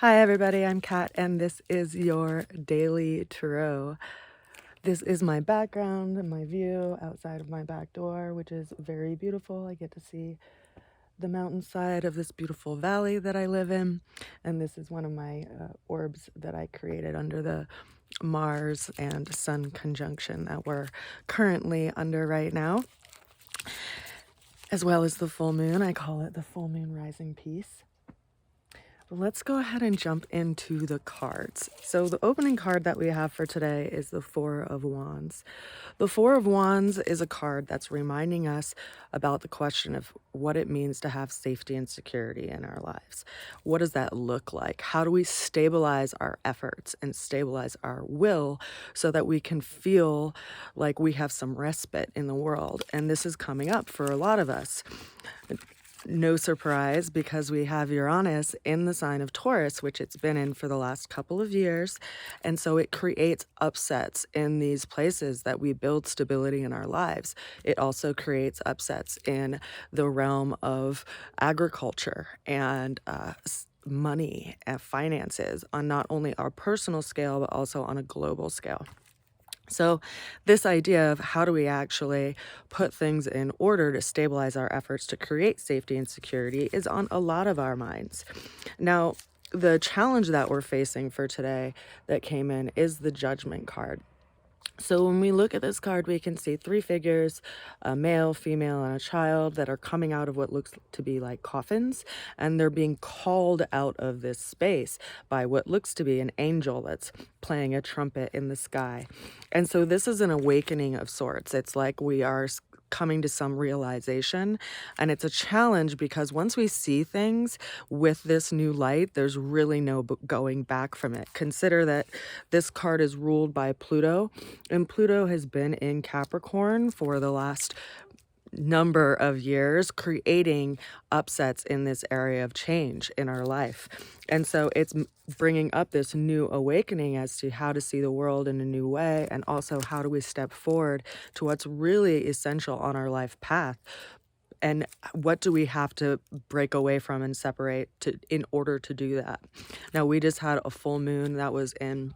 Hi everybody, I'm Kat and this is your daily tarot. This is my background and my view outside of my back door, which is very beautiful. I get to see the mountainside of this beautiful valley that I live in, and this is one of my orbs that I created under the Mars and Sun conjunction that we're currently under right now, as well as the full moon. I call it the full moon rising piece. Let's go ahead and jump into the cards. So the opening card that we have for today is the Four of Wands. The Four of Wands is a card that's reminding us about the question of what it means to have safety and security in our lives. What does that look like? How do we stabilize our efforts and stabilize our will so that we can feel like we have some respite in the world? And this is coming up for a lot of us. No surprise, because we have Uranus in the sign of Taurus, which it's been in for the last couple of years. And so it creates upsets in these places that we build stability in our lives. It also creates upsets in the realm of agriculture and money and finances on not only our personal scale, but also on a global scale. So this idea of how do we actually put things in order to stabilize our efforts to create safety and security is on a lot of our minds. Now, the challenge that we're facing for today that came in is the Judgment card. So when we look at this card, we can see three figures, a male, female, and a child that are coming out of what looks to be like coffins, and they're being called out of this space by what looks to be an angel that's playing a trumpet in the sky. And so this is an awakening of sorts. It's like we are coming to some realization, and it's a challenge because once we see things with this new light, there's really no going back from it. Consider that this card is ruled by Pluto, and Pluto has been in Capricorn for the last number of years, creating upsets in this area of change in our life. And so it's bringing up this new awakening as to how to see the world in a new way, and also how do we step forward to what's really essential on our life path, and what do we have to break away from and separate in order to do that. Now, we just had a full moon that was in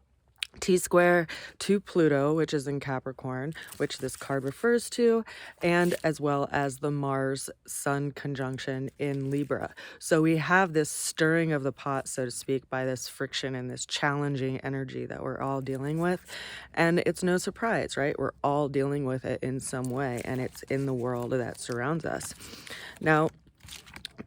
T-square to Pluto, which is in Capricorn, which this card refers to, and as well as the Mars-Sun conjunction in Libra. So we have this stirring of the pot, so to speak, by this friction and this challenging energy that we're all dealing with. And it's no surprise, right? We're all dealing with it in some way, and it's in the world that surrounds us. Now,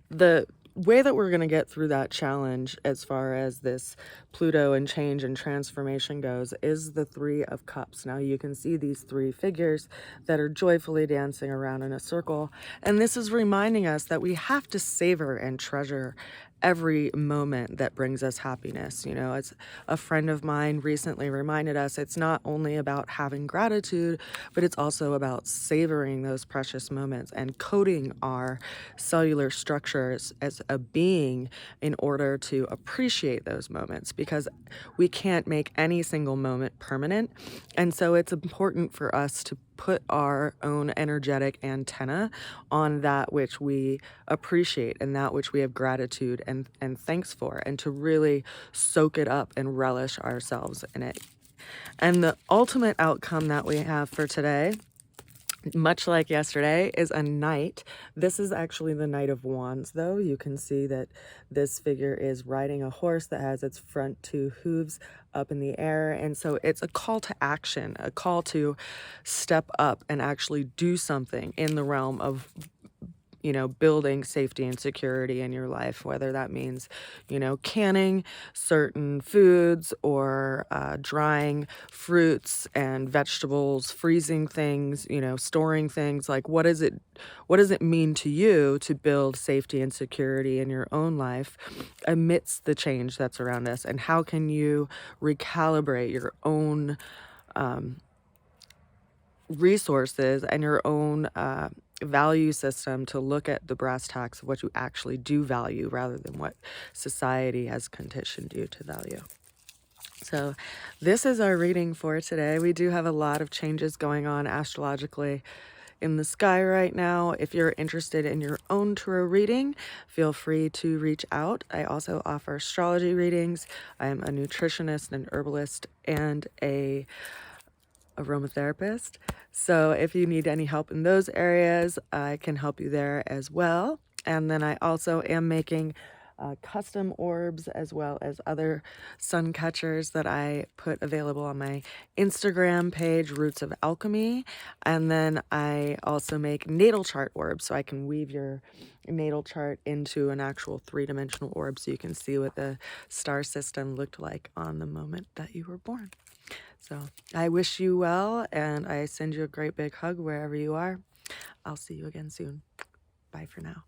the way that we're going to get through that challenge as far as this Pluto and change and transformation goes is the Three of Cups. Now you can see these three figures that are joyfully dancing around in a circle, and this is reminding us that we have to savor and treasure every moment that brings us happiness. You know, as a friend of mine recently reminded us, it's not only about having gratitude, but it's also about savoring those precious moments and coding our cellular structures as a being in order to appreciate those moments, because we can't make any single moment permanent. And so it's important for us to put our own energetic antenna on that which we appreciate and that which we have gratitude and thanks for, and to really soak it up and relish ourselves in it. And the ultimate outcome that we have for today, much like yesterday, is a knight. This is actually the Knight of Wands, though. You can see that this figure is riding a horse that has its front two hooves up in the air. And so it's a call to action, a call to step up and actually do something in the realm of, you know, building safety and security in your life, whether that means, you know, canning certain foods or drying fruits and vegetables, freezing things, you know, storing things. Like, what does it mean to you to build safety and security in your own life amidst the change that's around us? And how can you recalibrate your own resources and your own value system to look at the brass tacks of what you actually do value rather than what society has conditioned you to value. So this is our reading for today. We do have a lot of changes going on astrologically in the sky right now. If you're interested in your own tarot reading, feel free to reach out. I also offer astrology readings. I'm a nutritionist, an herbalist, and a aromatherapist. So if you need any help in those areas, I can help you there as well. And then I also am making custom orbs as well as other sun catchers that I put available on my Instagram page, Roots of Alchemy. And then I also make natal chart orbs, so I can weave your natal chart into an actual three-dimensional orb so you can see what the star system looked like on the moment that you were born. So I wish you well, and I send you a great big hug wherever you are. I'll see you again soon. Bye for now.